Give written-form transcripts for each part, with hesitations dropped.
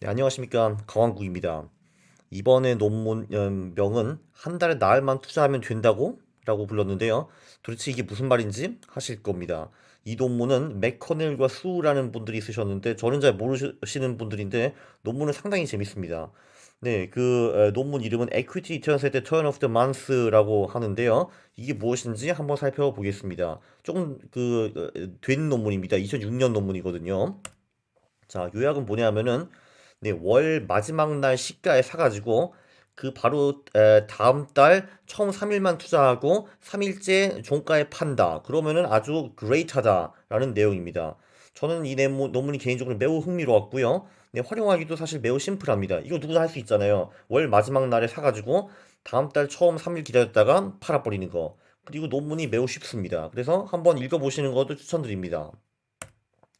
네, 안녕하십니까. 강왕국입니다. 이번에 논문명은 한 달에 나흘만 투자하면 된다고? 라고 불렀는데요. 도대체 이게 무슨 말인지 하실 겁니다. 이 논문은 맥커넬과 수라는 분들이 쓰셨는데 저는 잘 모르시는 분들인데 논문은 상당히 재밌습니다. 네, 논문 이름은 Equity Returns at the Turn of the Month라고 하는데요. 이게 무엇인지 한번 살펴보겠습니다. 조금 된 논문입니다. 2006년 논문이거든요. 자, 요약은 뭐냐면은 네, 월 마지막 날 시가에 사가지고 그 바로 다음 달 처음 3일만 투자하고 3일째 종가에 판다. 그러면은 아주 그레이트하다라는 내용입니다. 저는 이 논문이 개인적으로 매우 흥미로웠고요. 네, 활용하기도 사실 매우 심플합니다. 이거 누구나 할 수 있잖아요. 월 마지막 날에 사가지고 다음 달 처음 3일 기다렸다가 팔아버리는 거. 그리고 논문이 매우 쉽습니다. 그래서 한번 읽어보시는 것도 추천드립니다.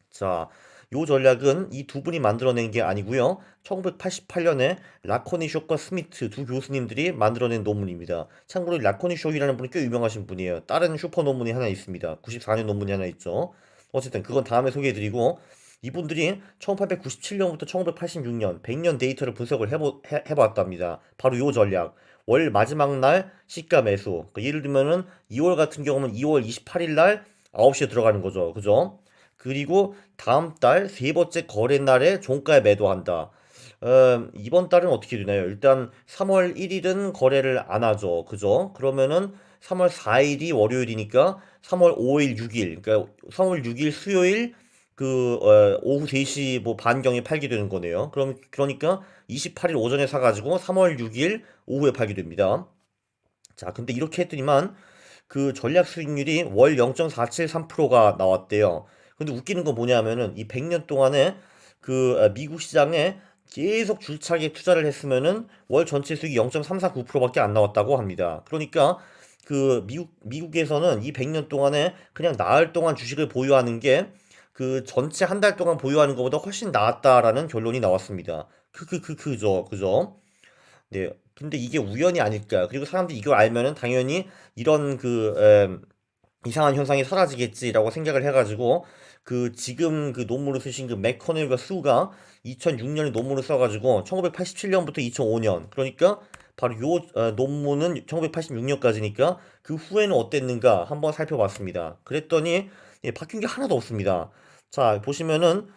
자, 요 전략은 이 두 분이 만들어낸 게 아니고요. 1988년에 라코니 쇼과 스미트 두 교수님들이 만들어낸 논문입니다. 참고로 라코니 쇼이라는 분이 꽤 유명하신 분이에요. 다른 슈퍼 논문이 하나 있습니다. 94년 논문이 하나 있죠. 어쨌든 그건 다음에 소개해드리고 이분들이 1897년부터 1986년 100년 데이터를 분석을 해봤답니다. 바로 요 전략. 월 마지막 날 시가 매수. 예를 들면은 2월 같은 경우는 2월 28일 날 9시에 들어가는 거죠. 그죠? 그리고 다음 달 세 번째 거래 날에 종가에 매도한다. 이번 달은 어떻게 되나요? 일단 3월 1일은 거래를 안 하죠. 그죠? 그러면은 3월 4일이 월요일이니까 3월 5일, 6일, 그러니까 3월 6일 수요일 오후 3시 뭐 반경에 팔게 되는 거네요. 그러니까 28일 오전에 사가지고 3월 6일 오후에 팔게 됩니다. 자, 근데 이렇게 했더니만 그 전략 수익률이 월 0.473%가 나왔대요. 근데 웃기는 건 뭐냐면은 이 100년 동안에 미국 시장에 계속 줄차게 투자를 했으면은 월 전체 수익이 0.349%밖에 안 나왔다고 합니다. 그러니까 미국에서는 이 100년 동안에 그냥 나흘 동안 주식을 보유하는 게 그 전체 한 달 동안 보유하는 것보다 훨씬 나았다라는 결론이 나왔습니다. 그죠? 네. 근데 이게 우연이 아닐까. 그리고 사람들이 이걸 알면은 당연히 이런 이상한 현상이 사라지겠지라고 생각을 해가지고 지금 그 논문을 쓰신 그 맥커넬과 수가 2006년에 논문을 써가지고 1987년부터 2005년 그러니까 바로 논문은 1986년까지니까 그 후에는 어땠는가 한번 살펴봤습니다. 그랬더니 예, 바뀐 게 하나도 없습니다. 자 보시면은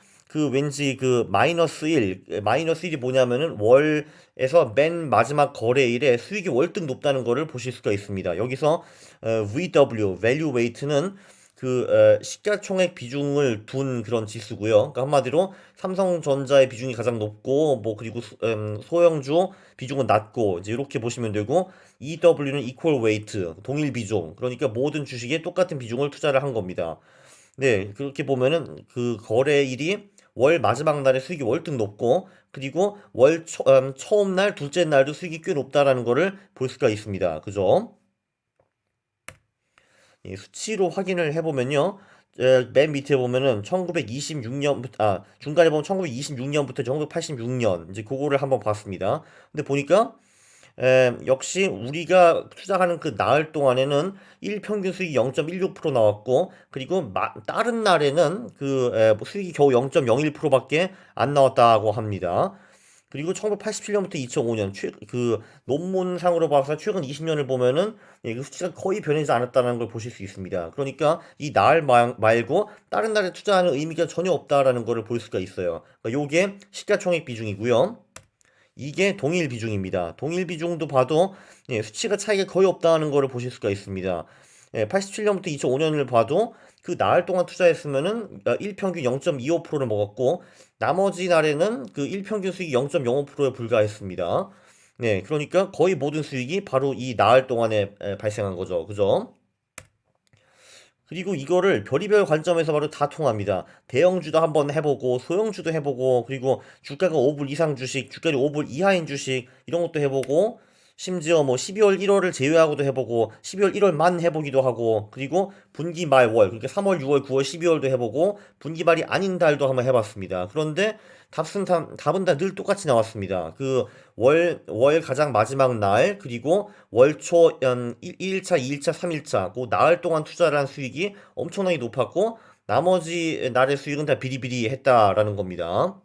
왠지 마이너스 1이 뭐냐면은 월에서 맨 마지막 거래일에 수익이 월등 높다는 거를 보실 수가 있습니다. 여기서 VW, Value Weight는 시가총액 비중을 둔 그런 지수고요. 그러니까 한마디로 삼성전자의 비중이 가장 높고 뭐 그리고 소형주 비중은 낮고 이제 이렇게 보시면 되고 EW는 Equal Weight, 동일 비중. 그러니까 모든 주식에 똑같은 비중을 투자를 한 겁니다. 네, 그렇게 보면은 그 거래일이 월 마지막 날에 수익이 월등 높고 그리고 처음 날, 둘째 날도 수익이 꽤 높다라는 거를 볼 수가 있습니다. 그죠? 이 수치로 확인을 해보면요. 맨 밑에 보면은 1926년부터, 중간에 보면 1926년부터 1986년, 이제 그거를 한번 봤습니다. 근데 보니까, 역시 우리가 투자하는 그 나흘 동안에는 일평균 수익이 0.16% 나왔고, 그리고 다른 날에는 뭐 수익이 겨우 0.01%밖에 안 나왔다고 합니다. 그리고 1987년부터 2005년 논문상으로 봐서 최근 20년을 보면은 그 수치가 거의 변하지 않았다는 걸 보실 수 있습니다. 그러니까 이 날 말고 다른 날에 투자하는 의미가 전혀 없다라는 것을 볼 수가 있어요. 그러니까 요게 시가총액 비중이고요. 이게 동일 비중입니다. 동일 비중도 봐도 예, 수치가 차이가 거의 없다는 것을 보실 수가 있습니다. 87년부터 2005년을 봐도 그 나흘 동안 투자했으면은 일평균 0.25%를 먹었고 나머지 날에는 그 일평균 수익이 0.05%에 불과했습니다. 네, 그러니까 거의 모든 수익이 바로 이 나흘 동안에 발생한 거죠. 그죠? 그리고 이거를 별의별 관점에서 바로 다 통합니다. 대형주도 한번 해보고, 소형주도 해보고, 그리고 주가가 5불 이상 주식, 주가율이 5불 이하인 주식, 이런 것도 해보고, 심지어 뭐 12월 1월을 제외하고도 해보고, 12월 1월만 해보기도 하고, 그리고 분기 말 월, 그러니까 3월, 6월, 9월, 12월도 해보고, 분기 말이 아닌 달도 한번 해봤습니다. 그런데 답은 다 늘 똑같이 나왔습니다. 월 가장 마지막 날, 그리고 월초 1일차, 2일차, 3일차 그 나흘 동안 투자를 한 수익이 엄청나게 높았고 나머지 날의 수익은 다 비리비리했다라는 겁니다.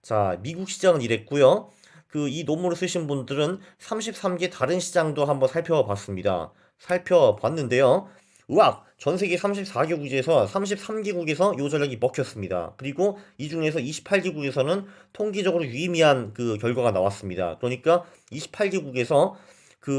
자, 미국 시장은 이랬고요. 이 논문을 쓰신 분들은 33개 다른 시장도 한번 살펴봤습니다. 살펴봤는데요. 우악! 전 세계 34개국에서 33개국에서 요 전략이 먹혔습니다. 그리고 이 중에서 28개국에서는 통계적으로 유의미한 그 결과가 나왔습니다. 그러니까 28개국에서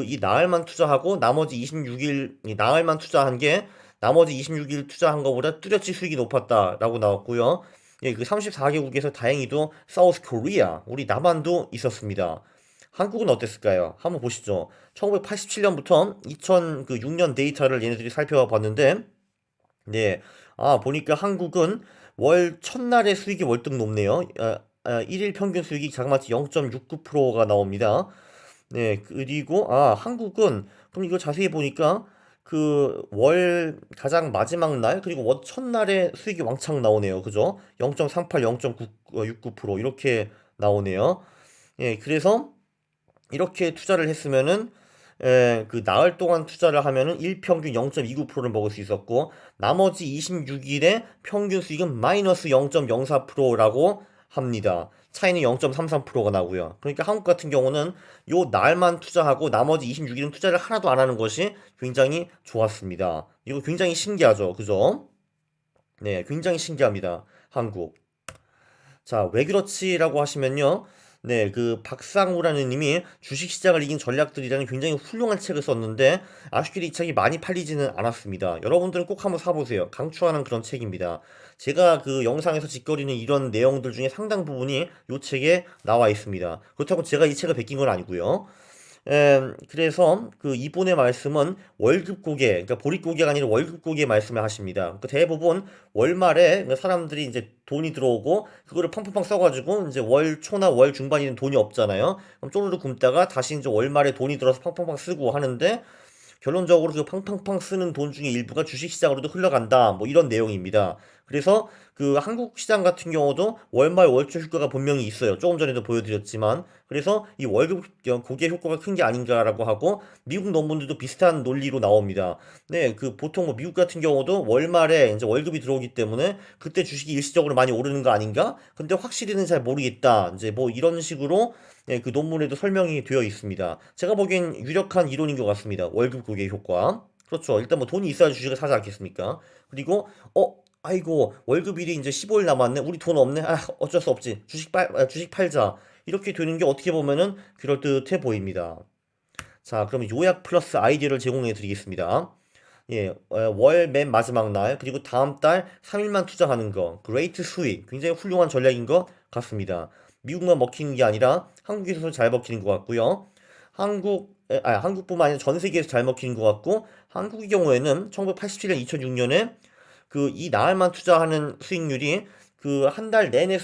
이 나흘만 투자하고 나머지 26일, 이 나흘만 투자한 게 나머지 26일 투자한 것보다 뚜렷이 수익이 높았다라고 나왔고요. 예, 그 34개국에서 다행히도 사우스 코리아, 우리 남한도 있었습니다. 한국은 어땠을까요? 한번 보시죠. 1987년부터 2006년 데이터를 얘네들이 살펴봤는데, 네, 보니까 한국은 월 첫날의 수익이 월등 높네요. 1일 평균 수익이 자그마치 0.69%가 나옵니다. 네, 그리고 한국은 그럼 이거 자세히 보니까 그 월 가장 마지막 날 그리고 월 첫날에 수익이 왕창 나오네요. 그죠? 0.38, 0.69% 이렇게 나오네요. 예, 그래서 이렇게 투자를 했으면은 그 나흘 동안 투자를 하면은 일평균 0.29%를 먹을 수 있었고 나머지 26일에 평균 수익은 마이너스 0.04%라고 합니다. 차이는 0.33%가 나고요. 그러니까 한국 같은 경우는 요 날만 투자하고 나머지 26일은 투자를 하나도 안 하는 것이 굉장히 좋았습니다. 이거 굉장히 신기하죠. 그죠? 네, 굉장히 신기합니다. 한국. 자, 왜 그렇지라고 하시면요. 네, 그 박상우라는 님이 주식시장을 이긴 전략들이라는 굉장히 훌륭한 책을 썼는데 아쉽게도 이 책이 많이 팔리지는 않았습니다. 여러분들은 꼭 한번 사보세요. 강추하는 그런 책입니다. 제가 그 영상에서 짓거리는 이런 내용들 중에 상당 부분이 이 책에 나와 있습니다. 그렇다고 제가 이 책을 베낀 건 아니고요. 그래서 그 이분의 말씀은 월급 고개, 그러니까 보릿고개가 아니라 월급 고개 말씀을 하십니다. 그러니까 대부분 월말에 그러니까 사람들이 이제 돈이 들어오고 그거를 팡팡팡 써가지고 이제 월 초나 월 중반에는 돈이 없잖아요. 그럼 쪼르르 굶다가 다시 이제 월말에 돈이 들어서 팡팡팡 쓰고 하는데 결론적으로 그 팡팡팡 쓰는 돈 중에 일부가 주식시장으로도 흘러간다. 뭐 이런 내용입니다. 그래서 그 한국 시장 같은 경우도 월말 월초 효과가 분명히 있어요. 조금 전에도 보여드렸지만. 그래서 이 월급 고개 효과가 큰 게 아닌가라고 하고 미국 논문들도 비슷한 논리로 나옵니다. 네, 그 보통 뭐 미국 같은 경우도 월말에 이제 월급이 들어오기 때문에 그때 주식이 일시적으로 많이 오르는 거 아닌가? 근데 확실히는 잘 모르겠다. 이제 뭐 이런 식으로 예, 그 논문에도 설명이 되어 있습니다. 제가 보기엔 유력한 이론인 것 같습니다. 월급 고개 효과. 그렇죠. 일단 뭐 돈이 있어야 주식을 사지 않겠습니까? 그리고 아이고 월급일이 이제 15일 남았네. 우리 돈 없네. 어쩔 수 없지. 주식 팔자. 이렇게 되는 게 어떻게 보면은 그럴듯해 보입니다. 자, 그럼 요약 플러스 아이디어를 제공해 드리겠습니다. 예, 월 맨 마지막 날, 그리고 다음 달 3일만 투자하는 거, 그레이트 수익, 굉장히 훌륭한 전략인 것 같습니다. 미국만 먹히는 게 아니라 한국에서도 잘 먹히는 것 같고요. 한국뿐만 아니라 전 세계에서 잘 먹히는 것 같고, 한국의 경우에는 1987년, 2006년에 이 나흘만 투자하는 수익률이 그 한 달 내내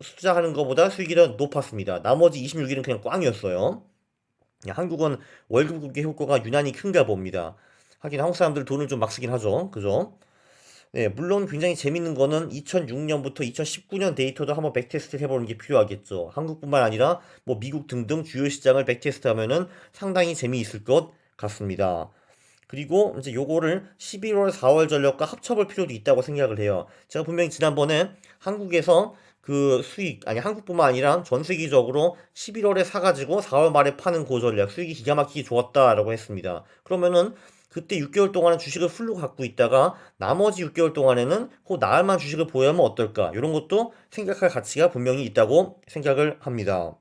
투자하는 것보다 수익이 더 높았습니다. 나머지 26일은 그냥 꽝이었어요. 한국은 월급 국계 효과가 유난히 큰가 봅니다. 하긴 한국 사람들 돈을 좀 막 쓰긴 하죠. 그죠? 네, 물론 굉장히 재밌는 거는 2006년부터 2019년 데이터도 한번 백테스트 해보는 게 필요하겠죠. 한국뿐만 아니라 뭐 미국 등등 주요 시장을 백테스트 하면은 상당히 재미있을 것 같습니다. 그리고 이제 요거를 11월, 4월 전력과 합쳐볼 필요도 있다고 생각을 해요. 제가 분명히 지난번에 한국에서 그 수익, 아니 한국뿐만 아니라 전 세계적으로 11월에 사가지고 4월 말에 파는 고전략 수익이 기가 막히게 좋았다라고 했습니다. 그러면은 그때 6개월 동안은 주식을 풀로 갖고 있다가 나머지 6개월 동안에는 그 나흘만 주식을 보유하면 어떨까? 이런 것도 생각할 가치가 분명히 있다고 생각을 합니다.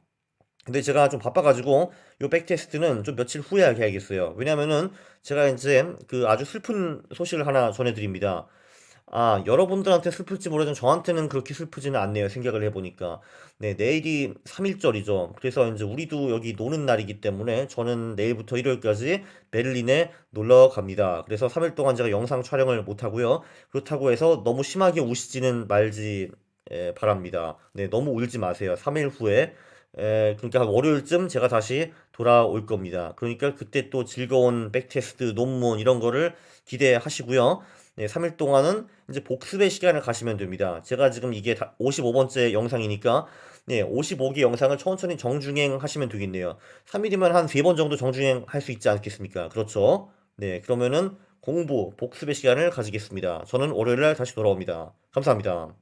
근데 제가 좀 바빠가지고 요 백테스트는 좀 며칠 후에 해야겠어요. 왜냐면은 제가 이제 그 아주 슬픈 소식을 하나 전해드립니다. 여러분들한테 슬플지 모르지만 저한테는 그렇게 슬프지는 않네요. 생각을 해보니까. 네, 내일이 3일절이죠. 그래서 이제 우리도 여기 노는 날이기 때문에 저는 내일부터 일요일까지 베를린에 놀러 갑니다. 그래서 3일 동안 제가 영상 촬영을 못 하고요. 그렇다고 해서 너무 심하게 우시지는 말지 바랍니다. 네, 너무 울지 마세요. 3일 후에 그러니까 한 월요일쯤 제가 다시 돌아올 겁니다. 그러니까 그때 또 즐거운 백테스트, 논문 이런 거를 기대하시고요. 네, 3일 동안은 이제 복습의 시간을 가시면 됩니다. 제가 지금 이게 55번째 영상이니까 네, 55개 영상을 천천히 정중행 하시면 되겠네요. 3일이면 한 3번 정도 정중행 할 수 있지 않겠습니까? 그렇죠? 네, 그러면은 공부, 복습의 시간을 가지겠습니다. 저는 월요일날 다시 돌아옵니다. 감사합니다.